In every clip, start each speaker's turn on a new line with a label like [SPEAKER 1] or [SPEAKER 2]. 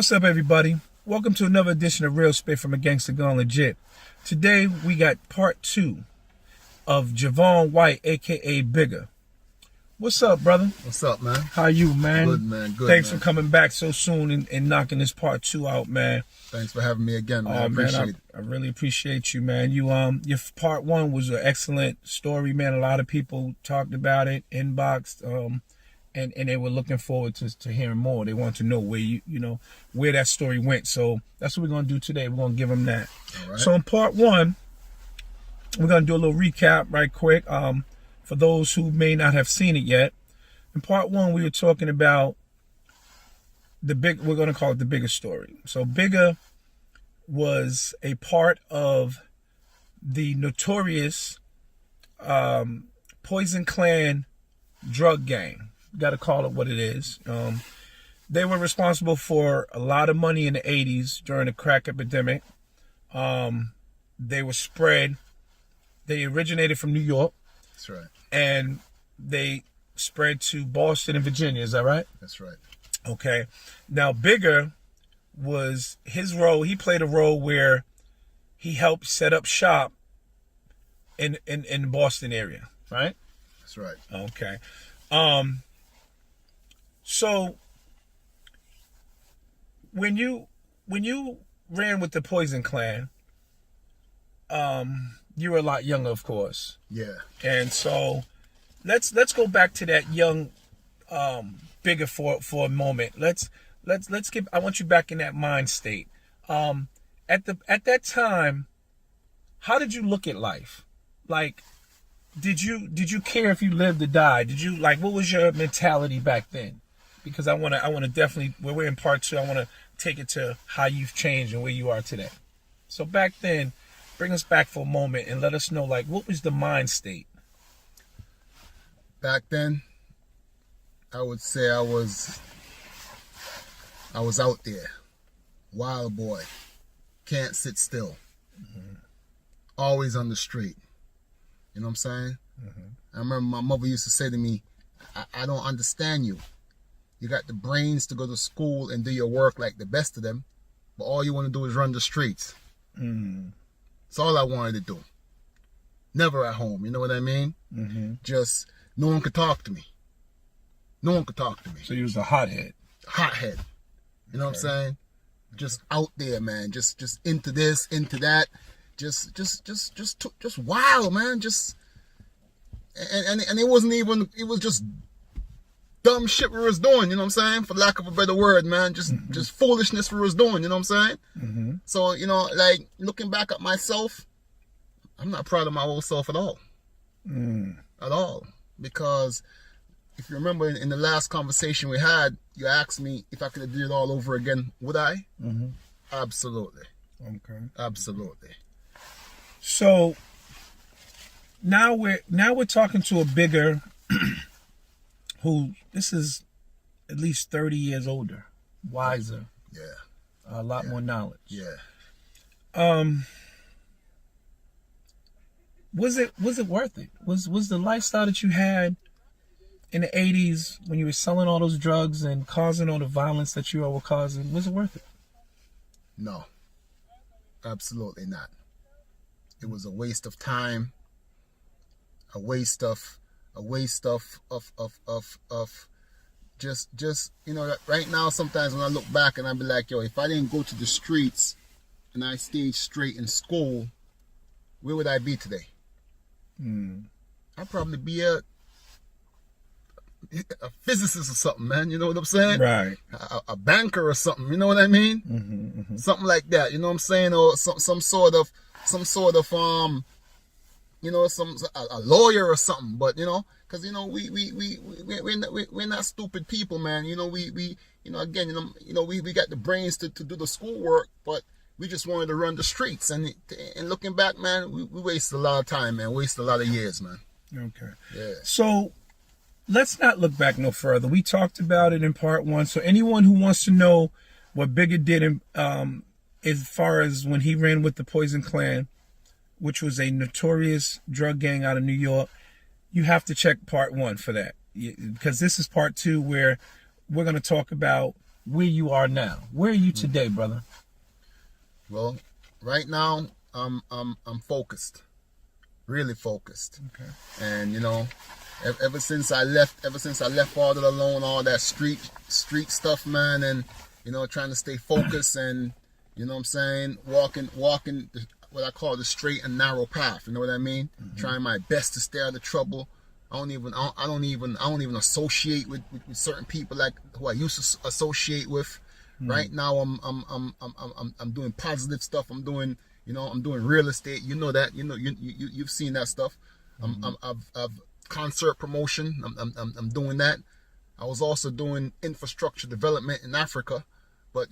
[SPEAKER 1] What's up, everybody? Welcome to another edition of Real Spit from a Gangsta Gone Legit. Today, we got part 2 of Jevon White, a.k.a. Bigga. What's up, brother?
[SPEAKER 2] What's up, man?
[SPEAKER 1] How you, man?
[SPEAKER 2] Good, man. Good,
[SPEAKER 1] Thanks
[SPEAKER 2] man.
[SPEAKER 1] for coming back so soon and knocking this part 2 out, man.
[SPEAKER 2] Thanks for having me again, man.
[SPEAKER 1] Oh,
[SPEAKER 2] I appreciate it.
[SPEAKER 1] I really appreciate you, man. Your part 1 was an excellent story, man. A lot of people talked about it, inboxed, and they were looking forward to hearing more. They want to know where where that story went. So that's what we're gonna do today. We're gonna give them that.
[SPEAKER 2] All right.
[SPEAKER 1] So in part 1, we're gonna do a little recap right quick. For those who may not have seen it yet, in part 1 we were talking about we're gonna call it the Bigga story. So Bigga was a part of the Notorious Poison Clan drug gang. Got to call it what it is. They were responsible for a lot of money in the 80s during the crack epidemic. They were spread. They originated from New York.
[SPEAKER 2] That's right.
[SPEAKER 1] And they spread to Boston and Virginia. Is that right?
[SPEAKER 2] That's right.
[SPEAKER 1] Okay. Now, Bigga was his role. He played a role where he helped set up shop in the Boston area, right?
[SPEAKER 2] That's right.
[SPEAKER 1] Okay. So when you ran with the Poison Clan, you were a lot younger, of course.
[SPEAKER 2] Yeah.
[SPEAKER 1] And so let's go back to that young Bigga for a moment. Let's get. I want you back in that mind state. At that time, how did you look at life? Like, did you care if you lived or died? Did you what was your mentality back then? Because I want to definitely, when we're in part 2, I want to take it to how you've changed and where you are today. So back then, bring us back for a moment and let us know what was the mind state?
[SPEAKER 2] Back then, I would say I was out there, wild boy, can't sit still, always on the street. You know what I'm saying? I remember my mother used to say to me, I don't understand you. You got the brains to go to school and do your work like the best of them, but all you want to do is run the streets. That's all I wanted to do. Never at home, you know what I mean? Just, no one could talk to me. No one could talk to me.
[SPEAKER 1] So you was a hothead.
[SPEAKER 2] Hothead. You know what I'm saying? Just out there, man. Just into this, into that. Just wild, man. And it wasn't even, it was just dumb shit we was doing, you know what I'm saying? For lack of a better word, man. Just foolishness we was doing, you know what I'm saying? So, looking back at myself, I'm not proud of my old self at all. At all. Because if you remember in the last conversation we had, you asked me if I could have did it all over again, would I? Absolutely.
[SPEAKER 1] Okay.
[SPEAKER 2] Absolutely.
[SPEAKER 1] So now we're talking to a Bigga who, this is at least 30 years older, wiser.
[SPEAKER 2] Yeah.
[SPEAKER 1] A lot more knowledge.
[SPEAKER 2] Yeah.
[SPEAKER 1] Was it worth it? Was the lifestyle that you had in the 80s when you were selling all those drugs and causing all the violence that you all were causing, was it worth it?
[SPEAKER 2] No. Absolutely not. It was a waste of time, a waste of just right now sometimes when I look back and I be like, yo, if I didn't go to the streets and I stayed straight in school, where would I be today? I'd probably be a physicist or something, man. You know what I'm saying?
[SPEAKER 1] Right.
[SPEAKER 2] A banker or something. You know what I mean? Something like that. You know what I'm saying? Or some sort of a lawyer or something. But because we're not stupid people, man. We got the brains to do the schoolwork, but we just wanted to run the streets. And looking back, man, we wasted a lot of time, man. Wasted a lot of years, man. Okay. Yeah.
[SPEAKER 1] So let's not look back no further. We talked about it in part 1. So anyone who wants to know what Bigga did as far as when he ran with the Poison Clan, which was a notorious drug gang out of New York, you have to check part 1 for that. Because this is part 2 where we're going to talk about where you are now? Where are you today, brother?
[SPEAKER 2] Well, right now I'm focused, really focused.
[SPEAKER 1] Okay.
[SPEAKER 2] And ever since I left all that alone, all that street stuff, man, and trying to stay focused and what I'm saying, walking what I call the straight and narrow path. You know what I mean? Trying my best to stay out of trouble. I don't even associate with certain people like who I used to associate with. Right now I'm doing positive stuff. I'm doing real estate. You know that. You've seen that stuff. I've concert promotion. I'm doing that. I was also doing infrastructure development in Africa, but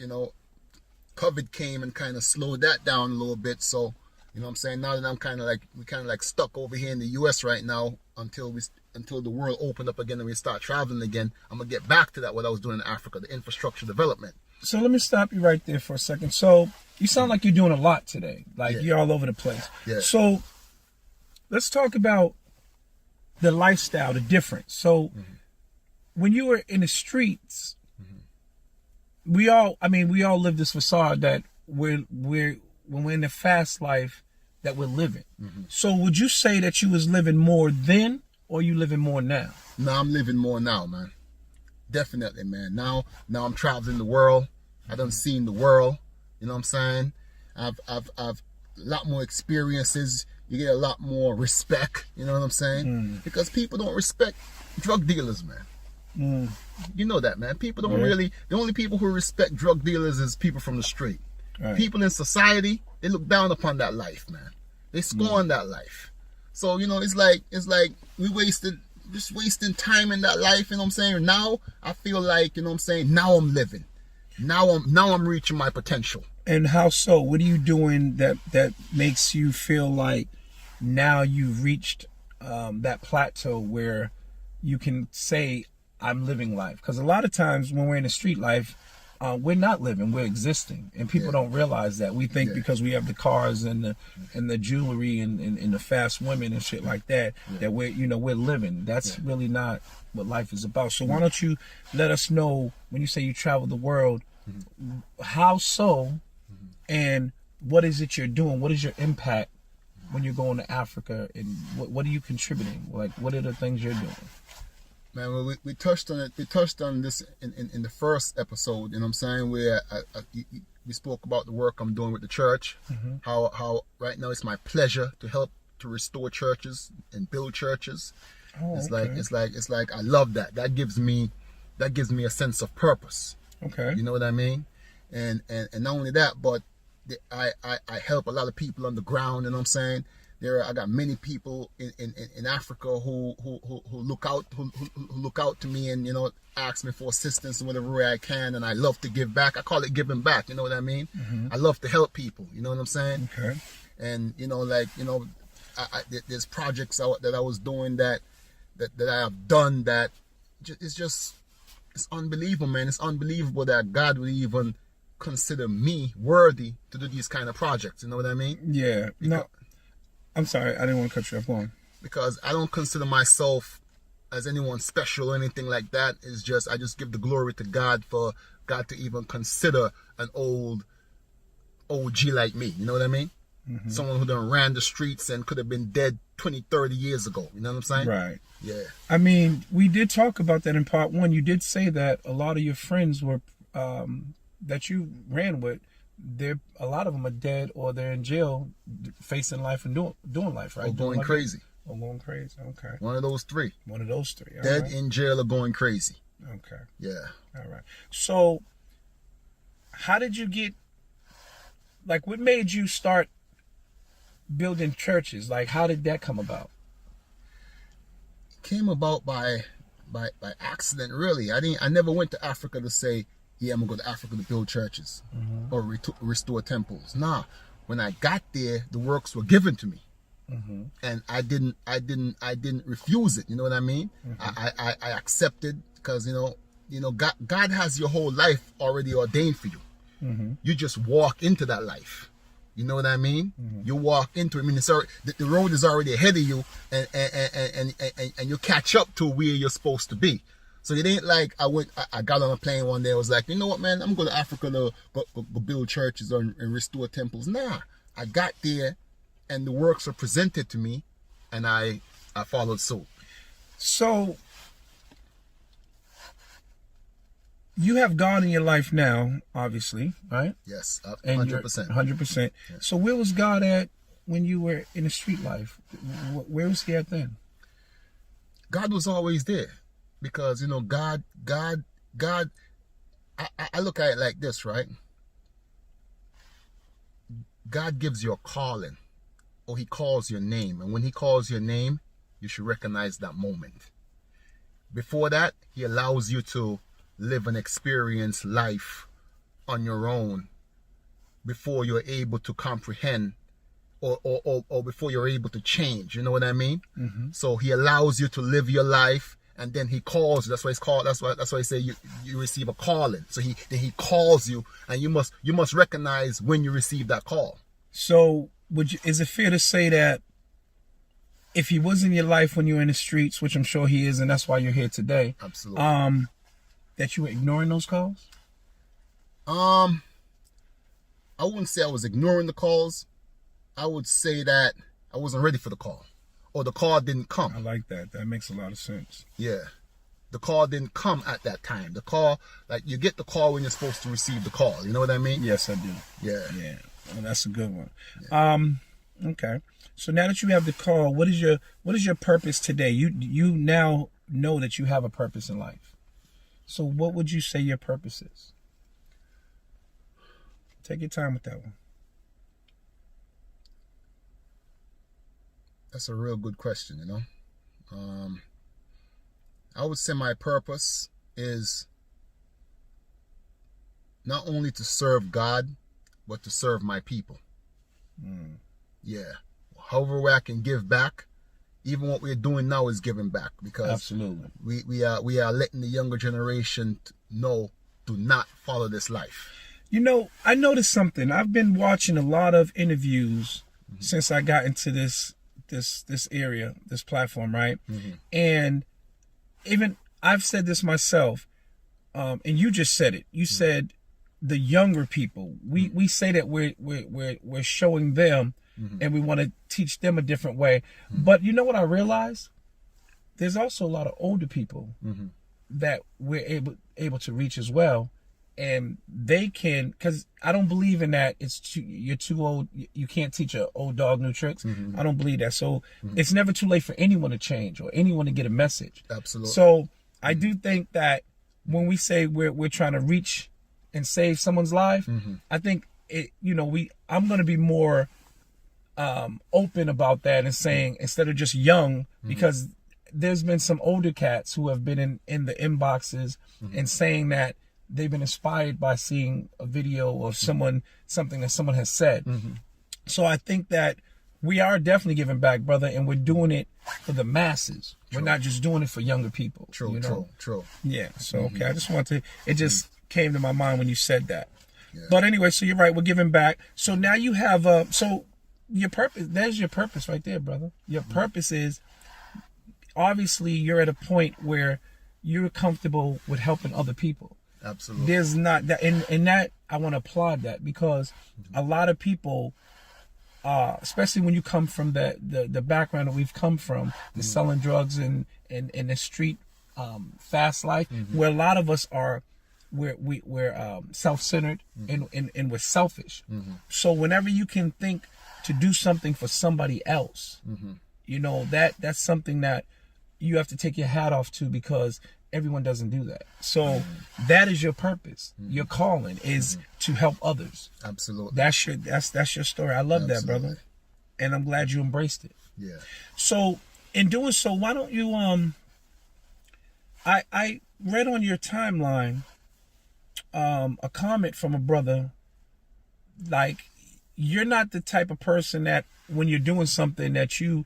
[SPEAKER 2] COVID came and kind of slowed that down a little bit. So what I'm saying, now that we're kind of like stuck over here in the US right now until the world opened up again and we start traveling again. I'm gonna get back to that, what I was doing in Africa, the infrastructure development.
[SPEAKER 1] So let me stop you right there for a second. So you sound like you're doing a lot today. Like you're all over the place. Yeah. So let's talk about the lifestyle, the difference. So when you were in the streets, we all live this facade that when we're in the fast life that we're living. So would you say that you was living more then, or you living more now?
[SPEAKER 2] No, I'm living more now, man. Definitely, man. Now I'm traveling the world. I done seen the world. You know what I'm saying? I've a lot more experiences. You get a lot more respect. You know what I'm saying? Because people don't respect drug dealers, man. You know that, man. People don't really. The only people who respect drug dealers is people from the street. Right. People in society, they look down upon that life, man. They scorn that life. So it's like we just wasting time in that life. You know what I'm saying? Now I feel like now I'm living. Now I'm reaching my potential.
[SPEAKER 1] And how so? What are you doing that makes you feel like now you've reached that plateau where you can say I'm living life? Because a lot of times when we're in the street life, we're not living, we're existing, and people don't realize that. We think because we have the cars and the jewelry and the fast women and shit like that, that we're living. That's really not what life is about. So why don't you let us know, when you say you travel the world, how so, and what is it you're doing? What is your impact when you're going to Africa, and what are you contributing? Like, what are the things you're doing?
[SPEAKER 2] Man, well, we touched on it. We touched on this in the first episode. You know what I'm saying? Where we spoke about the work I'm doing with the church. How right now it's my pleasure to help to restore churches and build churches. It's like I love that. That gives me a sense of purpose.
[SPEAKER 1] Okay.
[SPEAKER 2] You know what I mean? And not only that, but I help a lot of people on the ground. You know what I'm saying? I got many people in Africa who look out to me and ask me for assistance in whatever way I can, and I love to give back. I call it giving back. You know what I mean? I love to help people. You know what I'm saying?
[SPEAKER 1] Okay.
[SPEAKER 2] And there's projects that I was doing that I have done that it's unbelievable, man. It's unbelievable that God would even consider me worthy to do these kind of projects. You know what I mean?
[SPEAKER 1] Yeah. No. I'm sorry, I didn't want to cut you off long.
[SPEAKER 2] Because I don't consider myself as anyone special or anything like that. It's just I just give the glory to God for God to even consider an old OG like me. You know what I mean? Someone who done ran the streets and could have been dead 20, 30 years ago. You know what I'm saying?
[SPEAKER 1] Right.
[SPEAKER 2] Yeah.
[SPEAKER 1] I mean, we did talk about that in part one. You did say that a lot of your friends were that you ran with, a lot of them are dead or they're in jail, facing life and doing life, right?
[SPEAKER 2] Or going crazy.
[SPEAKER 1] Or going crazy. Okay.
[SPEAKER 2] One of those three.
[SPEAKER 1] One of those three. All
[SPEAKER 2] dead,
[SPEAKER 1] right.
[SPEAKER 2] in jail, or going crazy.
[SPEAKER 1] Okay.
[SPEAKER 2] Yeah.
[SPEAKER 1] All right. So, how did you get? Like, what made you start building churches? Like, how did that come about?
[SPEAKER 2] Came about by accident, really. I never went to Africa to say, yeah, I'm gonna go to Africa to build churches or restore temples. Nah, when I got there, the works were given to me, and I didn't refuse it. You know what I mean? I accepted, because God has your whole life already ordained for you. You just walk into that life. You know what I mean? You walk into it. I mean, it's already, the road is already ahead of you, and you catch up to where you're supposed to be. So it ain't like I got on a plane one day. I was like, you know what, man, I'm going to Africa to go build churches and restore temples. Nah, I got there, and the works were presented to me, and I followed suit.
[SPEAKER 1] So you have God in your life now, obviously, right?
[SPEAKER 2] Yes,
[SPEAKER 1] And
[SPEAKER 2] 100%.
[SPEAKER 1] 100%.
[SPEAKER 2] Yeah.
[SPEAKER 1] So where was God at when you were in the street life? Where was he at then?
[SPEAKER 2] God was always there, because God. I look at it like this, right? God gives you a calling, or he calls your name, and when he calls your name, you should recognize that moment. Before that, he allows you to live and experience life on your own before you're able to comprehend or before you're able to change. You know what I mean?
[SPEAKER 1] Mm-hmm.
[SPEAKER 2] So he allows you to live your life, and then he calls you. That's why it's called. That's why I say you receive a calling. So he calls you, and you must recognize when you receive that call.
[SPEAKER 1] So is it fair to say that if he was in your life when you were in the streets, which I'm sure he is, and that's why you're here today,
[SPEAKER 2] Absolutely.
[SPEAKER 1] That you were ignoring those calls?
[SPEAKER 2] I wouldn't say I was ignoring the calls. I would say that I wasn't ready for the call, or the call didn't come.
[SPEAKER 1] I like that. That makes a lot of sense.
[SPEAKER 2] Yeah. The call didn't come at that time. The call, like, you get the call when you're supposed to receive the call. You know what I mean?
[SPEAKER 1] Yes, I do.
[SPEAKER 2] Yeah.
[SPEAKER 1] Yeah. Well, that's a good one.
[SPEAKER 2] Yeah.
[SPEAKER 1] Okay. So now that you have the call, what is your purpose today? You now know that you have a purpose in life. So what would you say your purpose is? Take your time with that one.
[SPEAKER 2] That's a real good question, I would say my purpose is not only to serve God, but to serve my people. Yeah. However way I can give back, even what we're doing now is giving back, because
[SPEAKER 1] Absolutely.
[SPEAKER 2] we are letting the younger generation know, do not follow this life.
[SPEAKER 1] I noticed something. I've been watching a lot of interviews since I got into this area, this platform, right?
[SPEAKER 2] Mm-hmm.
[SPEAKER 1] And even I've said this myself, and you just said it. You said the younger people. We say that we're showing them, and we want to teach them a different way. But you know what I realized? There's also a lot of older people that we're able to reach as well. And they can, because I don't believe in that. You're too old. You can't teach an old dog new tricks. I don't believe that. So it's never too late for anyone to change or anyone to get a message.
[SPEAKER 2] Absolutely.
[SPEAKER 1] So I do think that when we say we're trying to reach and save someone's life, I think I'm going to be more open about that and saying, instead of just young, because there's been some older cats who have been in the inboxes and saying that they've been inspired by seeing a video of something that someone has said. So I think that we are definitely giving back, brother, and we're doing it for the masses. True. We're not just doing it for younger people.
[SPEAKER 2] True.
[SPEAKER 1] Yeah. So okay, I just wanted to. It just came to my mind when you said that.
[SPEAKER 2] Yeah.
[SPEAKER 1] But anyway, so you're right. We're giving back. So now you have so your purpose. There's your purpose right there, brother. Your purpose is, obviously you're at a point where you're comfortable with helping other people.
[SPEAKER 2] Absolutely.
[SPEAKER 1] There's not that, and that I want to applaud that, because a lot of people, especially when you come from the background that we've come from, the selling drugs and the street fast life, where a lot of us are, we're self-centered and we're selfish. So whenever you can think to do something for somebody else, that's something that you have to take your hat off to, because everyone doesn't do that. So that is your purpose. Your calling is to help others.
[SPEAKER 2] Absolutely.
[SPEAKER 1] That's your story. I love that, brother. And I'm glad you embraced it.
[SPEAKER 2] Yeah.
[SPEAKER 1] So in doing so, why don't you I read on your timeline a comment from a brother, like, you're not the type of person that when you're doing something that you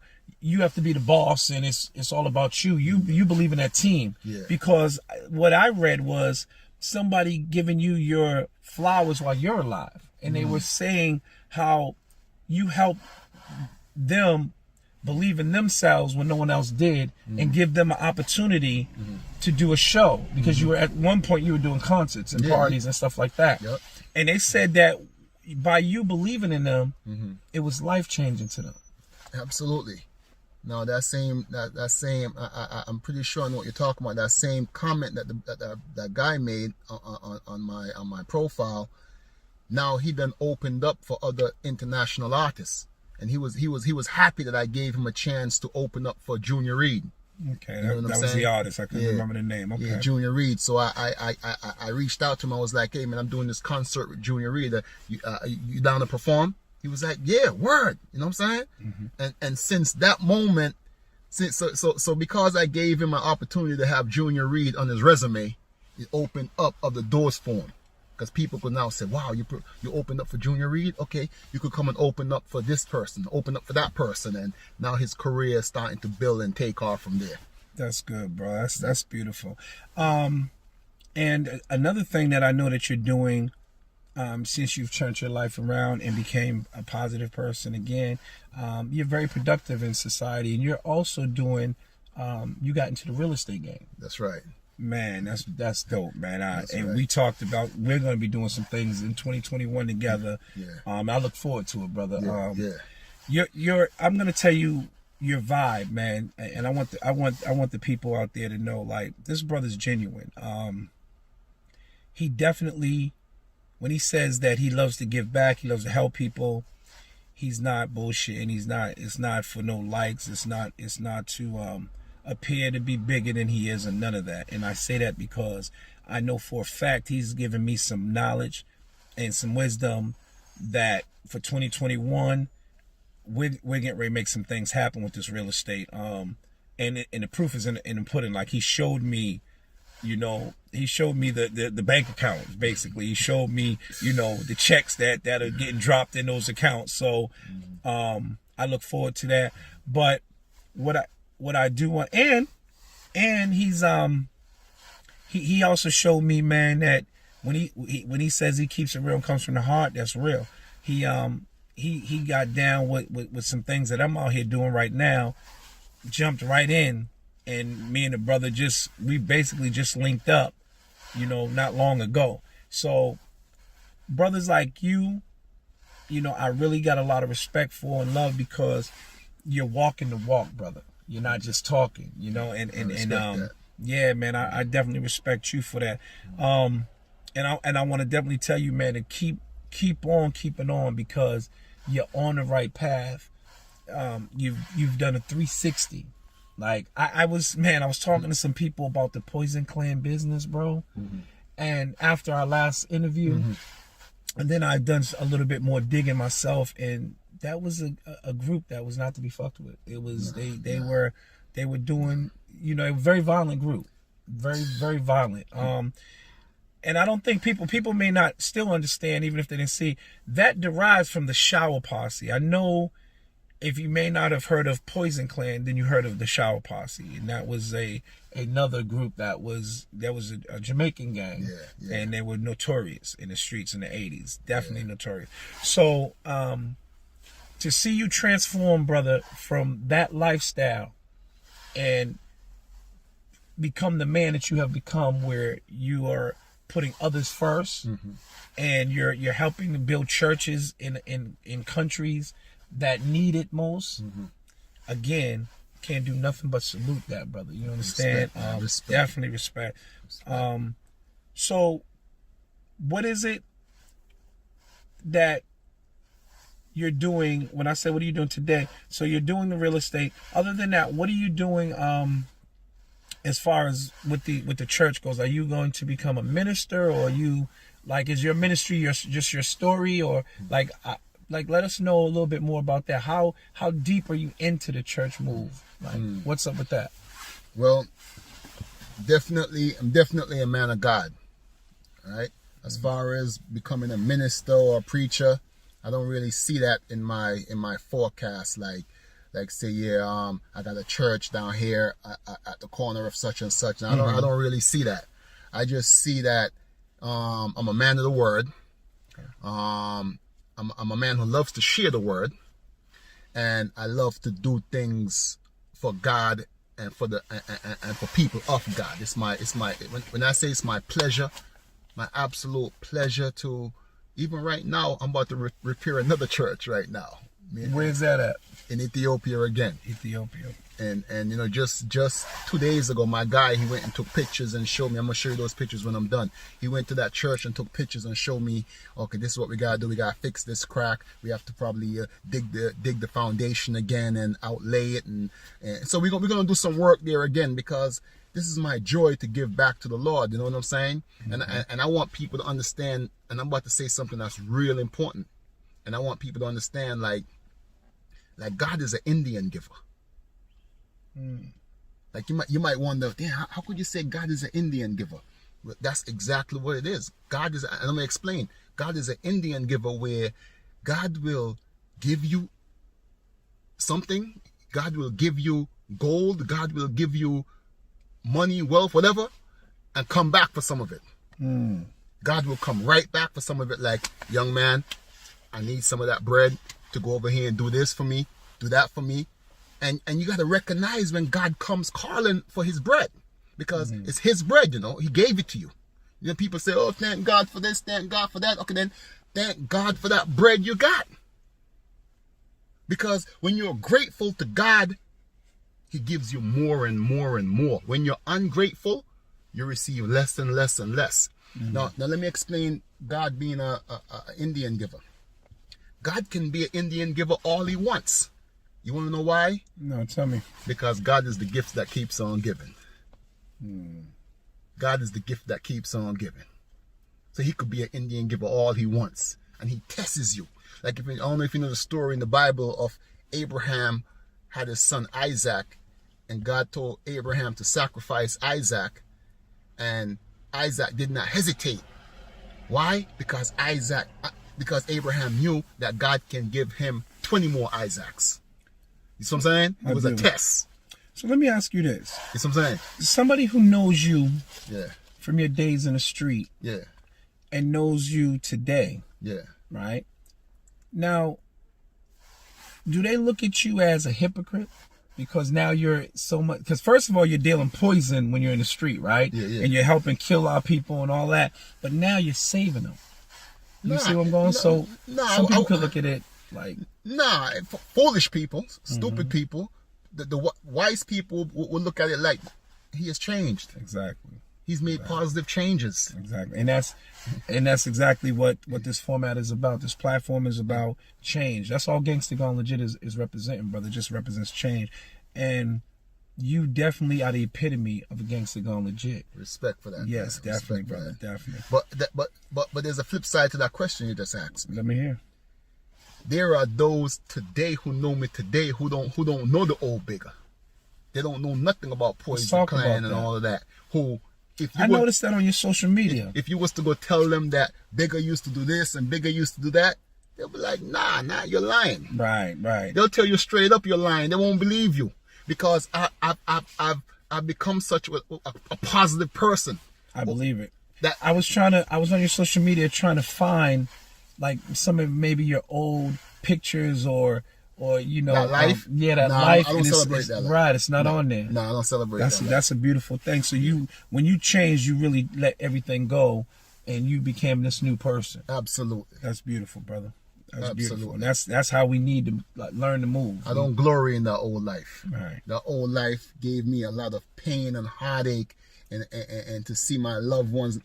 [SPEAKER 1] have to be the boss and it's all about you. You believe in that team.
[SPEAKER 2] Yeah.
[SPEAKER 1] Because what I read was somebody giving you your flowers while you're alive. And they were saying how you help them believe in themselves when no one else did, and give them an opportunity to do a show, because you were at one point you were doing concerts and parties and stuff like that.
[SPEAKER 2] Yep.
[SPEAKER 1] And they said that by you believing in them, it was life changing to them.
[SPEAKER 2] Absolutely. Now that same I'm pretty sure I know what you're talking about. That same comment that guy made on my profile. Now he done opened up for other international artists, and he was happy that I gave him a chance to open up for Junior Reid.
[SPEAKER 1] Okay, that was the artist. I couldn't remember the name. Okay.
[SPEAKER 2] Yeah, Junior Reid. So I reached out to him. I was like, hey man, I'm doing this concert with Junior Reid. You down to perform? He was like, yeah, word. You know what I'm saying? And since that moment, so because I gave him an opportunity to have Junior Reid on his resume, it opened up other doors for him. Because people could now say, wow, you opened up for Junior Reid? Okay, you could come and open up for this person, open up for that person. And now his career is starting to build and take off from there.
[SPEAKER 1] That's good, bro. That's beautiful. And another thing that I know that you're doing, since you've turned your life around and became a positive person again, you're very productive in society. And you're also doing, you got into the real estate game.
[SPEAKER 2] That's right.
[SPEAKER 1] Man, that's dope, man. And
[SPEAKER 2] right.
[SPEAKER 1] we talked about, we're going to be doing some things in 2021 together.
[SPEAKER 2] Yeah.
[SPEAKER 1] I look forward to it, brother.
[SPEAKER 2] Yeah.
[SPEAKER 1] I'm going to tell you your vibe, man, and I want the people out there to know, like, this brother's genuine. He definitely, when he says that he loves to give back, he loves to help people, he's not bullshit, and it's not for no likes, it's not to appear to be bigger than he is, and none of that. And I say that because I know for a fact he's given me some knowledge and some wisdom that for 2021 we're getting ready to make some things happen with this real estate. And the proof is in the pudding. Like, he showed me, the bank accounts, basically. He showed me, the checks that are getting dropped in those accounts. So I look forward to that. But what I do want, and he's he also showed me, man, that when he says he keeps it real and comes from the heart, that's real. He got down with some things that I'm out here doing right now, jumped right in, and me and the brother we basically just linked up, not long ago. So brothers like you, I really got a lot of respect for and love, because you're walking the walk, brother. You're not just talking, and yeah, man, I definitely respect you for that. And I want to definitely tell you, man, to keep on keeping on, because you're on the right path. You've done a 360. Like, I was talking to some people about the Poison Clan business, bro. And after our last interview, and then I've done a little bit more digging myself, and that was a group that was not to be fucked with. It was they were doing, a very violent group, very, very violent. And I don't think people may not still understand, even if they didn't see, that derives from the Shower Posse. I know if you may not have heard of Poison Clan, then you heard of the Shower Posse, and that was another group that was a Jamaican gang, and they were notorious in the streets in the 80s, definitely notorious. So to see you transform, brother, from that lifestyle and become the man that you have become, where you are putting others first, and you're helping to build churches in countries that need it most. Again, can't do nothing but salute that, brother. You understand?
[SPEAKER 2] Respect.
[SPEAKER 1] Definitely respect. So what is it that you're doing? When I say what are you doing today, so you're doing the real estate. Other than that, what are you doing as far as with the church goes? Are you going to become a minister, or are you, like, is your ministry just your story, or like let us know a little bit more about that. How deep are you into the church move? Like, what's up with that?
[SPEAKER 2] Well, I'm definitely a man of God. All right. As far as becoming a minister or a preacher, I don't really see that in my forecast. Like say, I got a church down here at the corner of such and such. And I don't really see that. I just see that I'm a man of the word. I'm a man who loves to share the word, and I love to do things for God and for and for people of God. It's my when I say it's my pleasure, my absolute pleasure to, even right now, I'm about to repair another church right now.
[SPEAKER 1] Where's that at?
[SPEAKER 2] In Ethiopia again.
[SPEAKER 1] Ethiopia.
[SPEAKER 2] And you know, just 2 days ago, my guy, he went and took pictures and showed me. I'm gonna show you those pictures when I'm done. He went to that church and took pictures and showed me, okay, this is what we gotta do. We gotta fix this crack. We have to probably dig the foundation again and outlay it, and so we're gonna do some work there again, because this is my joy to give back to the Lord. You know what I'm saying? Mm-hmm. And I want people to understand. And I'm about to say something that's real important. And I want people to understand, like God is an Indian giver. Like you might wonder, damn, how could you say God is an Indian giver? Well, that's exactly what it is. God is, and I'm gonna explain. God is an Indian giver, where God will give you something. God will give you gold. God will give you money, wealth, whatever, and come back for some of it. God will come right back for some of it. Like, young man, I need some of that bread to go over here and do this for me, do that for me. And you got to recognize when God comes calling for his bread, because it's his bread, you know, he gave it to you. You know, people say, oh, thank God for this, thank God for that. Okay, then thank God for that bread you got. Because when you're grateful to God, he gives you more and more and more. When you're ungrateful, you receive less and less and less. Now let me explain God being a Indian giver. God can be an Indian giver all he wants. You want to know why?
[SPEAKER 1] No, tell me.
[SPEAKER 2] Because God is the gift that keeps on giving. God is the gift that keeps on giving. So he could be an Indian giver all he wants. And he tests you. Like, I don't know if you know the story in the Bible of Abraham had his son Isaac. And God told Abraham to sacrifice Isaac. And Isaac did not hesitate. Why? Because Abraham knew that God can give him 20 more Isaacs. You see what I'm saying? It was a test.
[SPEAKER 1] So let me ask you this.
[SPEAKER 2] You see what I'm saying?
[SPEAKER 1] Somebody who knows you
[SPEAKER 2] Yeah.
[SPEAKER 1] from your days in the street,
[SPEAKER 2] Yeah.
[SPEAKER 1] and knows you today,
[SPEAKER 2] Yeah.
[SPEAKER 1] right? Now, do they look at you as a hypocrite? Because now you're so much, because first of all, you're dealing poison when you're in the street, right?
[SPEAKER 2] Yeah.
[SPEAKER 1] And you're helping kill our people and all that. But now you're saving them. You see where I'm going? So some people could look at it like...
[SPEAKER 2] foolish people, stupid people, the wise people will look at it like he has changed.
[SPEAKER 1] Exactly.
[SPEAKER 2] He's made positive changes.
[SPEAKER 1] Exactly. And that's exactly what this format is about. This platform is about change. That's all Gangsta Gone Legit is representing, brother. It just represents change. And you definitely are the epitome of a Gangsta Gone Legit.
[SPEAKER 2] Respect for that.
[SPEAKER 1] Yes,
[SPEAKER 2] man.
[SPEAKER 1] definitely, brother. Definitely.
[SPEAKER 2] But there's a flip side to that question you just asked me.
[SPEAKER 1] Let me hear.
[SPEAKER 2] There are those today who know me today who don't know the old Bigga. They don't know nothing about Poison Clan and all of that. I
[SPEAKER 1] noticed that on your social media.
[SPEAKER 2] If you was to go tell them that Bigga used to do this and Bigga used to do that, they'll be like, nah, you're lying.
[SPEAKER 1] Right.
[SPEAKER 2] They'll tell you straight up you're lying. They won't believe you, because I've become such a positive person.
[SPEAKER 1] I believe it. I was on your social media trying to find like some of maybe your old pictures or you know,
[SPEAKER 2] that life.
[SPEAKER 1] That life.
[SPEAKER 2] I don't celebrate that life.
[SPEAKER 1] Right, it's not on there.
[SPEAKER 2] No, I don't celebrate that.
[SPEAKER 1] That's a beautiful thing. So when you changed, you really let everything go, and you became this new person.
[SPEAKER 2] Absolutely.
[SPEAKER 1] That's beautiful, brother. That's
[SPEAKER 2] Absolutely.
[SPEAKER 1] beautiful. That's how we need to learn to move.
[SPEAKER 2] I don't glory in that old life.
[SPEAKER 1] Right.
[SPEAKER 2] That old life gave me a lot of pain and heartache, and to see my loved ones,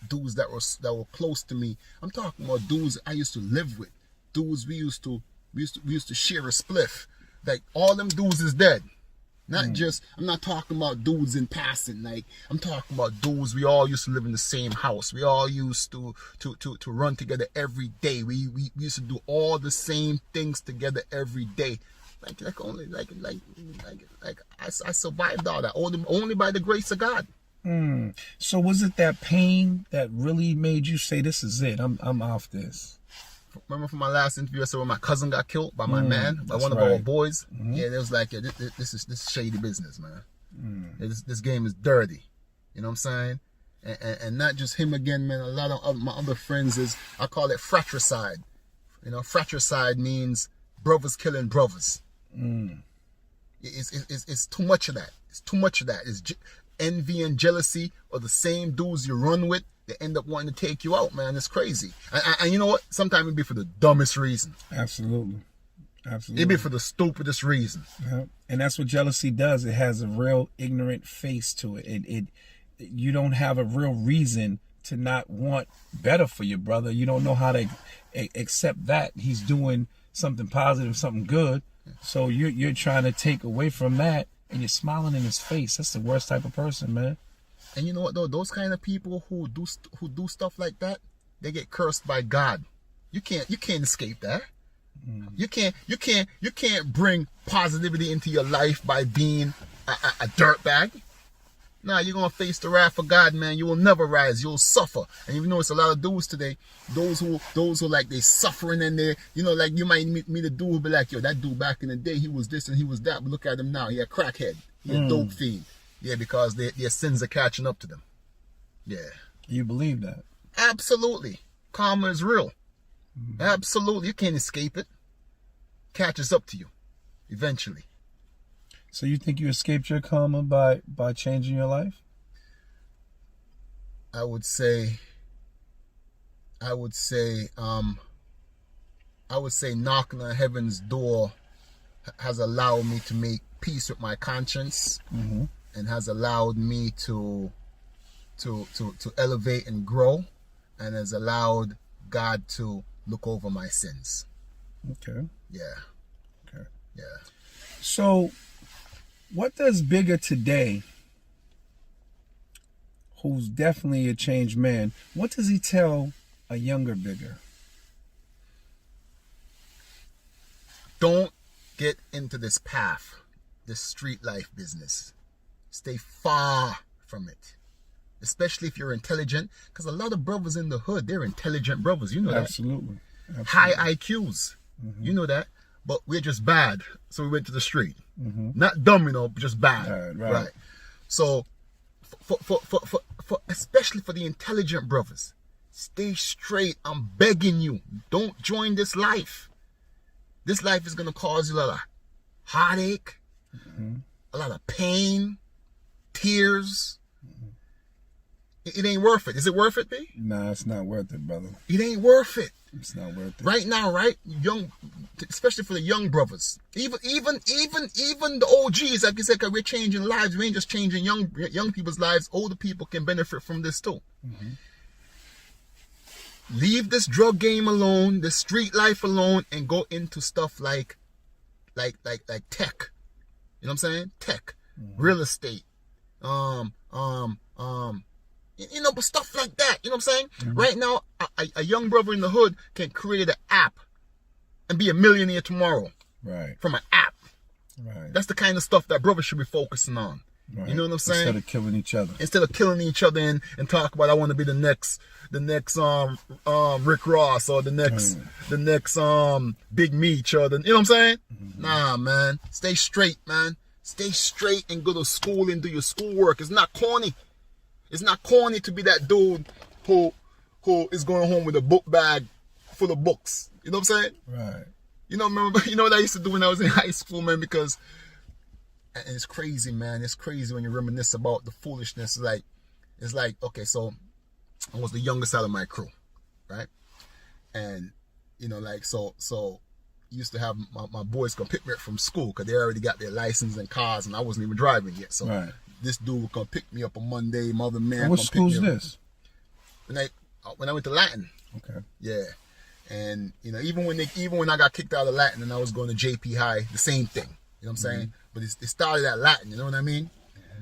[SPEAKER 2] dudes that were close to me. I'm talking about dudes I used to live with, dudes we used to share a spliff. Like, all them dudes is dead. Not just, I'm not talking about dudes in passing. Like, I'm talking about dudes we all used to live in the same house. We all used to run together every day. We used to do all the same things together every day. I survived all that only by the grace of God.
[SPEAKER 1] So was it that pain that really made you say, this is it, I'm off this?
[SPEAKER 2] Remember from my last interview, I said when my cousin got killed by my man, by one of our boys. Yeah, it was like, this is shady business, man. This game is dirty. You know what I'm saying? And not just him again, man. A lot of my other friends I call it fratricide. You know, fratricide means brothers killing brothers. It's too much of that. It's too much of that. Envy and jealousy are the same dudes you run with. They end up wanting to take you out, man. It's crazy. And you know what? Sometimes it'd be for the dumbest reason.
[SPEAKER 1] Absolutely.
[SPEAKER 2] It'd be for the stupidest reason.
[SPEAKER 1] Yeah. And that's what jealousy does. It has a real ignorant face to it. You don't have a real reason to not want better for your brother. You don't know how to accept that he's doing something positive, something good. So you're trying to take away from that, and you're smiling in his face. That's the worst type of person, man.
[SPEAKER 2] And you know what though? Those kind of people who do stuff like that, they get cursed by God. You can't escape that. You can't bring positivity into your life by being a dirtbag. Nah, you're gonna face the wrath of God, man. You will never rise. You'll suffer. And you know, it's a lot of dudes today. Those who like they suffering and they, you know, like you might meet a dude who be like, yo, that dude back in the day, he was this and he was that. But look at him now. He a crackhead. He a dope fiend. Yeah, because their sins are catching up to them. Yeah.
[SPEAKER 1] You believe that?
[SPEAKER 2] Absolutely. Karma is real. Absolutely. You can't escape it. Catches up to you eventually.
[SPEAKER 1] So you think you escaped your karma by changing your life?
[SPEAKER 2] I would say knocking on heaven's door has allowed me to make peace with my conscience, and has allowed me to elevate and grow, and has allowed God to look over my sins.
[SPEAKER 1] Okay.
[SPEAKER 2] Yeah.
[SPEAKER 1] Okay.
[SPEAKER 2] Yeah.
[SPEAKER 1] So what does Bigga today, who's definitely a changed man, what does he tell a younger Bigga?
[SPEAKER 2] Don't get into this path, this street life business. Stay far from it. Especially if you're intelligent, because a lot of brothers in the hood, they're intelligent brothers. You know that.
[SPEAKER 1] Absolutely.
[SPEAKER 2] High IQs. You know that. But we're just bad. So we went to the street. Not dumb, you know, but just bad. Right. So for especially for the intelligent brothers, stay straight. I'm begging you. Don't join this life. This life is gonna cause you a lot of heartache, a lot of pain, tears. It ain't worth it. Is it worth it, B?
[SPEAKER 1] Nah, it's not worth it, brother.
[SPEAKER 2] It ain't worth it.
[SPEAKER 1] It's not worth it.
[SPEAKER 2] Right now, right? Young, especially for the young brothers. Even the OGs, like you said, because we're changing lives. We ain't just changing young people's lives. Older people can benefit from this too. Leave this drug game alone, the street life alone, and go into stuff like tech. You know what I'm saying? Tech, real estate, you know, but stuff like that. You know what I'm saying? Right now, a young brother in the hood can create an app and be a millionaire tomorrow.
[SPEAKER 1] Right.
[SPEAKER 2] From an app.
[SPEAKER 1] Right.
[SPEAKER 2] That's the kind of stuff that brothers should be focusing on. Right. You know what I'm saying?
[SPEAKER 1] Instead of killing each other.
[SPEAKER 2] Instead of killing each other and talk about I want to be the next Rick Ross or the next Big Meech or the, you know what I'm saying? Nah, man. Stay straight, man. Stay straight and go to school and do your schoolwork. It's not corny. It's not corny to be that dude who is going home with a book bag full of books. You know what I'm saying? Right. You know, remember, you know what I used to do when I was in high school, man, because, and it's crazy, man. It's crazy when you reminisce about the foolishness. It's like, okay, so I was the youngest out of my crew, right? And, you know, like, so used to have my boys come pick me up from school because they already got their license and cars and I wasn't even driving yet. So right. This dude would come pick me up on Monday. My other man.
[SPEAKER 1] What school's this?
[SPEAKER 2] When I went to Latin. Okay. Yeah. And you know, even when I got kicked out of Latin and I was going to JP High, the same thing. You know what I'm saying? But it started at Latin. You know what I mean?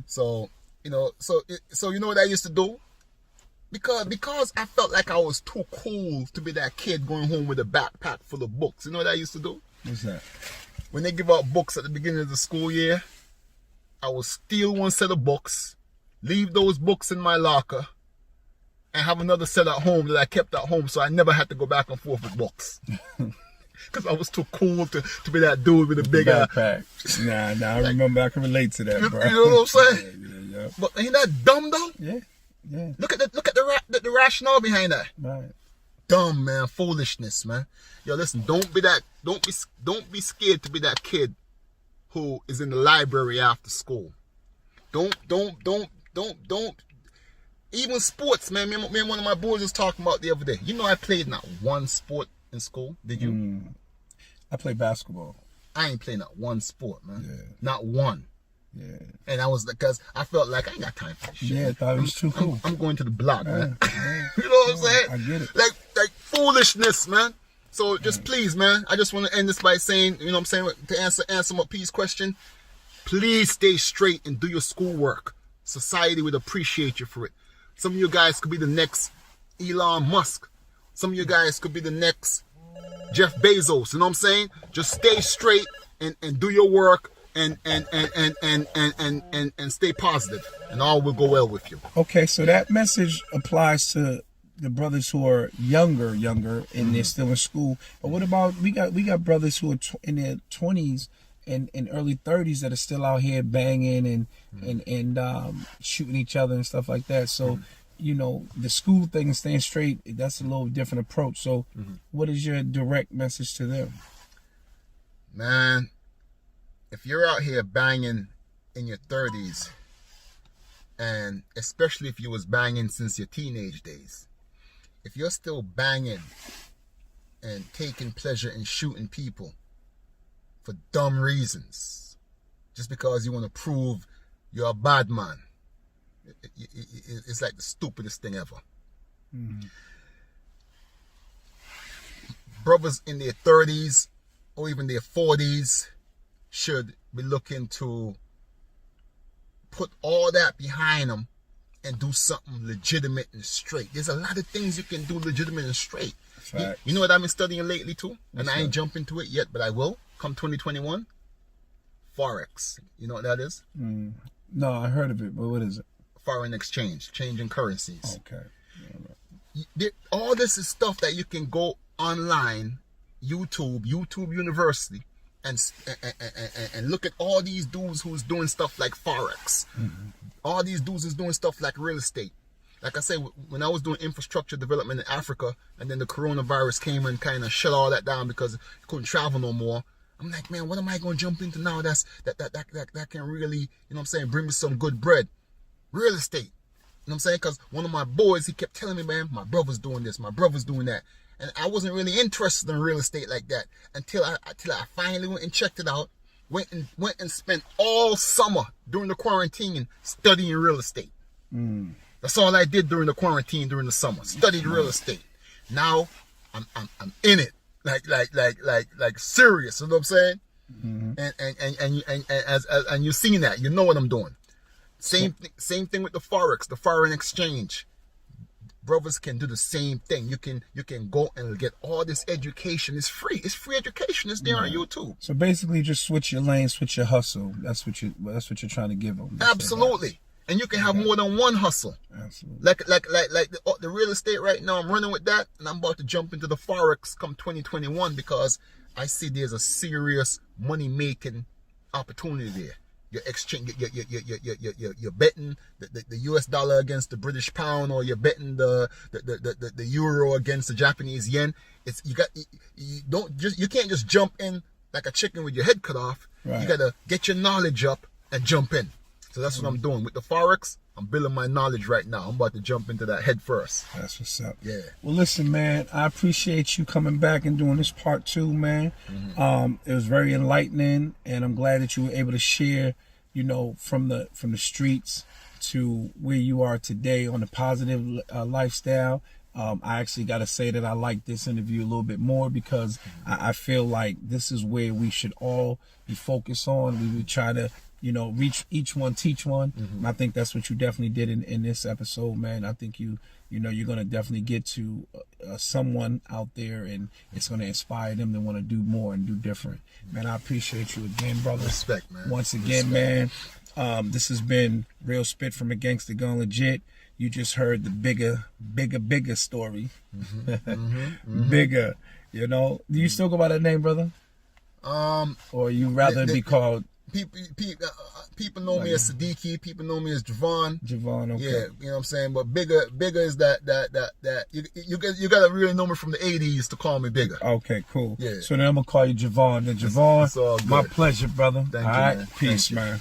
[SPEAKER 2] So you know, so you know what I used to do? Because I felt like I was too cool to be that kid going home with a backpack full of books. You know what I used to do? What's that? When they give out books at the beginning of the school year, I would steal one set of books, leave those books in my locker, and have another set at home that I kept at home so I never had to go back and forth with books. Because I was too cool to be that dude with a big
[SPEAKER 1] backpack. Nah, I remember. I can relate to that, bro.
[SPEAKER 2] You know what I'm saying? Yeah. But ain't that dumb though?
[SPEAKER 1] Yeah.
[SPEAKER 2] Look at the rationale behind that.
[SPEAKER 1] Right.
[SPEAKER 2] dumb, man. Foolishness, man. Yo, listen, don't be scared to be that kid who is in the library after school. Don't. Even sports, man. Me and one of my boys was talking about the other day. You know, I played not one sport in school. Did you?
[SPEAKER 1] I played basketball.
[SPEAKER 2] I ain't played not one sport, man.
[SPEAKER 1] Yeah.
[SPEAKER 2] Not one.
[SPEAKER 1] Yeah.
[SPEAKER 2] And I was because I felt like I ain't got time for this shit.
[SPEAKER 1] Yeah, I thought it was too cool.
[SPEAKER 2] I'm going to the block, man.
[SPEAKER 1] Yeah.
[SPEAKER 2] You know what I'm saying?
[SPEAKER 1] I get it.
[SPEAKER 2] Like foolishness, man. So just please, man. I just want to end this by saying, you know what I'm saying, to answer my P's question. Please stay straight and do your schoolwork. Society would appreciate you for it. Some of you guys could be the next Elon Musk. Some of you guys could be the next Jeff Bezos. You know what I'm saying? Just stay straight and do your work and stay positive, and all will go well with you.
[SPEAKER 1] Okay, so that message applies to the brothers who are younger, and they're still in school. But what about we got brothers who are in their 20s and early 30s that are still out here banging and shooting each other and stuff like that. So, you know, the school thing, staying straight, that's a little different approach. So, what is your direct message to them?
[SPEAKER 2] Man, if you're out here banging in your 30s, and especially if you was banging since your teenage days, if you're still banging and taking pleasure in shooting people for dumb reasons, just because you want to prove you're a bad man, it's like the stupidest thing ever. Brothers in their 30s or even their 40s should be looking to put all that behind them and do something legitimate and straight. There's a lot of things you can do legitimate and straight. You know what I've been studying lately too? And I ain't jumped into it yet, but I will come 2021. Forex. You know what that is?
[SPEAKER 1] No, I heard of it, but what is it?
[SPEAKER 2] Foreign exchange, changing currencies.
[SPEAKER 1] Okay.
[SPEAKER 2] All this is stuff that you can go online, YouTube University, and look at all these dudes who's doing stuff like Forex. All these dudes is doing stuff like real estate. Like I say, when I was doing infrastructure development in Africa, and then the coronavirus came and kind of shut all that down because you couldn't travel no more, I'm like, man, what am I going to jump into now that can really, you know what I'm saying, bring me some good bread? Real estate. You know what I'm saying? Because one of my boys, he kept telling me, man, my brother's doing this, my brother's doing that. And I wasn't really interested in real estate like that until I finally went and checked it out. Went and spent all summer during the quarantine studying real estate. That's all I did during the quarantine, during the summer. Studied real estate. Now I'm in it. Like serious, you know what I'm saying? And you've seen that, you know what I'm doing. Same thing with the Forex, the foreign exchange. Brothers can do the same thing. You can go and get all this education. It's free. It's free education. It's there on YouTube.
[SPEAKER 1] So basically, just switch your lane, switch your hustle. That's what you're trying to give them.
[SPEAKER 2] Absolutely. And you can have more than one hustle.
[SPEAKER 1] Absolutely.
[SPEAKER 2] Like the real estate right now, I'm running with that, and I'm about to jump into the Forex come 2021 because I see there's a serious money making opportunity there. You're exchange, you're betting the US dollar against the British pound, or you're betting the euro against the Japanese yen. You can't just jump in like a chicken with your head cut off. Right. You gotta get your knowledge up and jump in. So that's what I'm doing with the Forex. I'm building my knowledge right now. I'm about to jump into that head first. That's
[SPEAKER 1] what's up.
[SPEAKER 2] Yeah.
[SPEAKER 1] Well, listen, man, I appreciate you coming back and doing this part 2, man. It was very enlightening, and I'm glad that you were able to share, you know, from the streets to where you are today on a positive lifestyle. I actually got to say that I like this interview a little bit more because I feel like this is where we should all be focused on. We would try to, you know, reach each one, teach one. And I think that's what you definitely did in this episode, man. I think you know, you're going to definitely get to someone out there, and it's going to inspire them to want to do more and do different. Man, I appreciate you again, brother.
[SPEAKER 2] Respect, man.
[SPEAKER 1] Once again, man, this has been Real Spit from the Gangsta Gone Legit. You just heard the Bigga story. Bigga, you know. Do you still go by that name, brother? Or you rather be called
[SPEAKER 2] people know me as Siddiqui. People know me as Jevon.
[SPEAKER 1] Jevon, okay.
[SPEAKER 2] Yeah, you know what I'm saying. But Bigga is that you gotta really know me from the '80s to call me Bigga.
[SPEAKER 1] Okay, cool.
[SPEAKER 2] Yeah.
[SPEAKER 1] So then I'm gonna call you Jevon. Then Jevon,
[SPEAKER 2] it's all good.
[SPEAKER 1] my pleasure, brother.
[SPEAKER 2] Thank
[SPEAKER 1] All
[SPEAKER 2] you,
[SPEAKER 1] right,
[SPEAKER 2] man.
[SPEAKER 1] peace,
[SPEAKER 2] Thank you.
[SPEAKER 1] man.